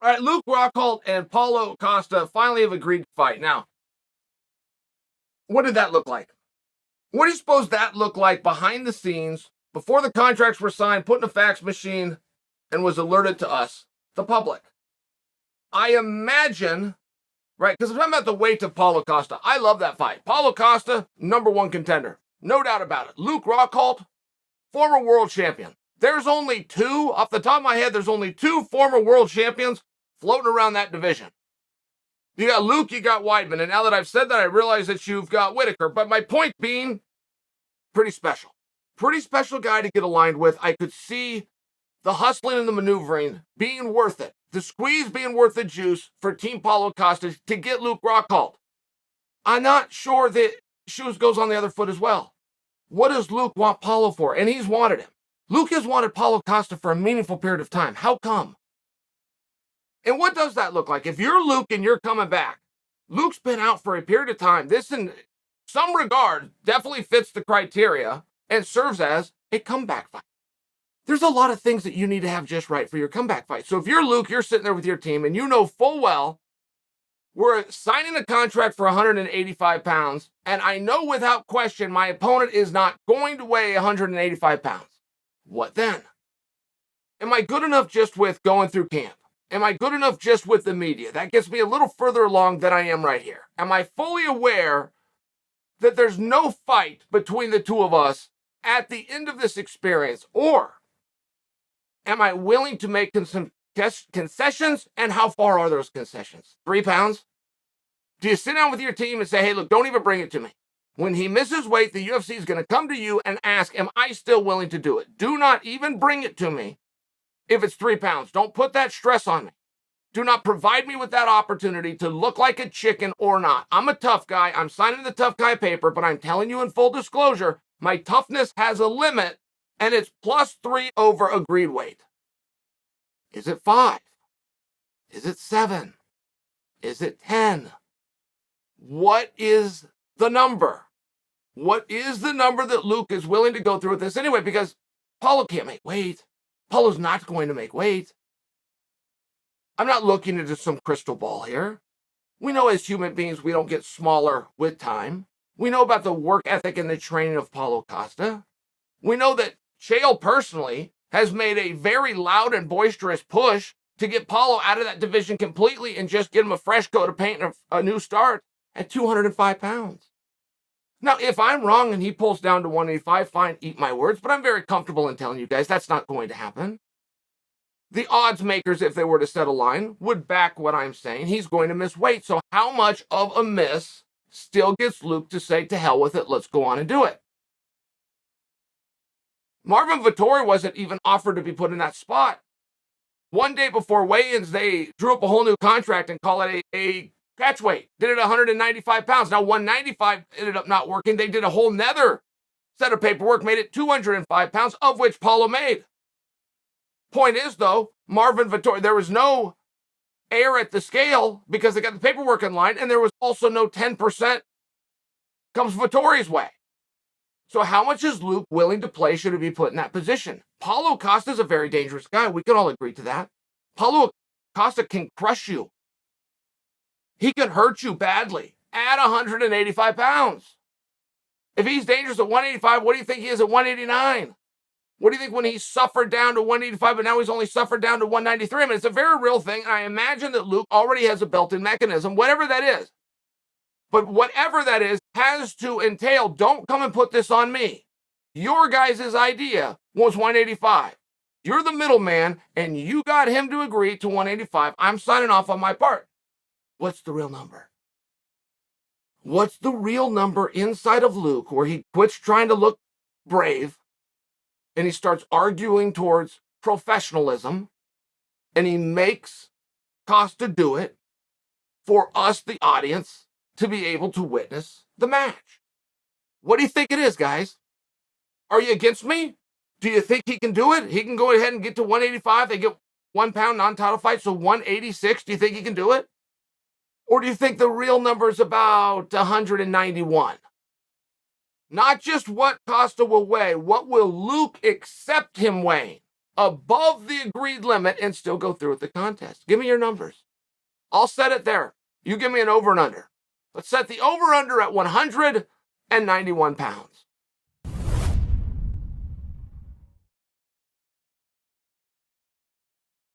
All right, Luke Rockhold and Paulo Costa finally have agreed to fight. Now, what did that look like? What do you suppose that looked like behind the scenes before the contracts were signed, put in a fax machine, and was alerted to us, the public? I imagine, right, because I'm talking about the weight of Paulo Costa. I love that fight. Paulo Costa, #1 contender. No doubt about it. Luke Rockhold, former world champion. There's only two, off the top of my head, there's only two former world champions floating around that division. You got Luke, you got Weidman, and now that I've said that, I realize that you've got Whitaker. But my point being, pretty special. Pretty special guy to get aligned with. I could see the hustling and the maneuvering being worth it. The squeeze being worth the juice for Team Paulo Costa to get Luke Rockhold. I'm not sure that shoes goes on the other foot as well. What does Luke want Paulo for? And he's wanted him. Luke has wanted Paulo Costa for a meaningful period of time. How come? And what does that look like? If you're Luke and you're coming back, Luke's been out for a period of time. This, in some regard, definitely fits the criteria and serves as a comeback fight. There's a lot of things that you need to have just right for your comeback fight. So if you're Luke, you're sitting there with your team, and you know full well we're signing a contract for 185 pounds, and I know without question my opponent is not going to weigh 185 pounds. What then? Am I good enough just with going through camp? Am I good enough just with the media? That gets me a little further along than I am right here. Am I fully aware that there's no fight between the two of us at the end of this experience? Or am I willing to make some concessions? And how far are those concessions? 3 pounds? Do you sit down with your team and say, hey, look, don't even bring it to me? When he misses weight, the UFC is going to come to you and ask, am I still willing to do it? Do not even bring it to me if it's 3 pounds. Don't put that stress on me. Do not provide me with that opportunity to look like a chicken or not. I'm a tough guy. I'm signing the tough guy paper, but I'm telling you in full disclosure, my toughness has a limit, and it's +3 over agreed weight. Is it 5? Is it 7? Is it 10? What is the number? What is the number that Luke is willing to go through with this anyway? Because Paulo can't make weight. Paulo's not going to make weight. I'm not looking into some crystal ball here. We know as human beings we don't get smaller with time. We know about the work ethic and the training of Paulo Costa. We know that Chael personally has made a very loud and boisterous push to get Paulo out of that division completely and just get him a fresh coat of paint and a new start at 205 pounds. Now, if I'm wrong and he pulls down to 185, fine, eat my words, but I'm very comfortable in telling you guys that's not going to happen. The odds makers, if they were to set a line, would back what I'm saying. He's going to miss weight. So how much of a miss still gets Luke to say, to hell with it, let's go on and do it? Marvin Vettori wasn't even offered to be put in that spot. One day before weigh-ins, they drew up a whole new contract and call it a catch weight. Did it 195 pounds. Now, 195 ended up not working. They did a whole nother set of paperwork, made it 205 pounds, of which Paulo made. Point is, though, Marvin Vettori, there was no air at the scale because they got the paperwork in line, and there was also no 10% comes Vettori's way. So how much is Luke willing to play should he be put in that position? Paulo Costa is a very dangerous guy. We can all agree to that. Paulo Costa can crush you. He can hurt you badly at 185 pounds. If he's dangerous at 185, what do you think he is at 189? What do you think when he suffered down to 185, but now he's only suffered down to 193? I mean, it's a very real thing. I imagine that Luke already has a built-in mechanism, whatever that is. But whatever that is has to entail, don't come and put this on me. Your guys' idea was 185. You're the middleman, and you got him to agree to 185. I'm signing off on my part. What's the real number? What's the real number inside of Luke where he quits trying to look brave and he starts arguing towards professionalism and he makes Costa do it for us, the audience, to be able to witness the match? What do you think it is, guys? Are you against me? Do you think he can do it? He can go ahead and get to 185. They get 1 pound non-title fight, so 186. Do you think he can do it? Or do you think the real number is about 191? Not just what Costa will weigh, what will Luke accept him weighing? above the agreed limit and still go through with the contest? Give me your numbers. I'll set it there. You give me an over and under. Let's set the over under at 191 pounds.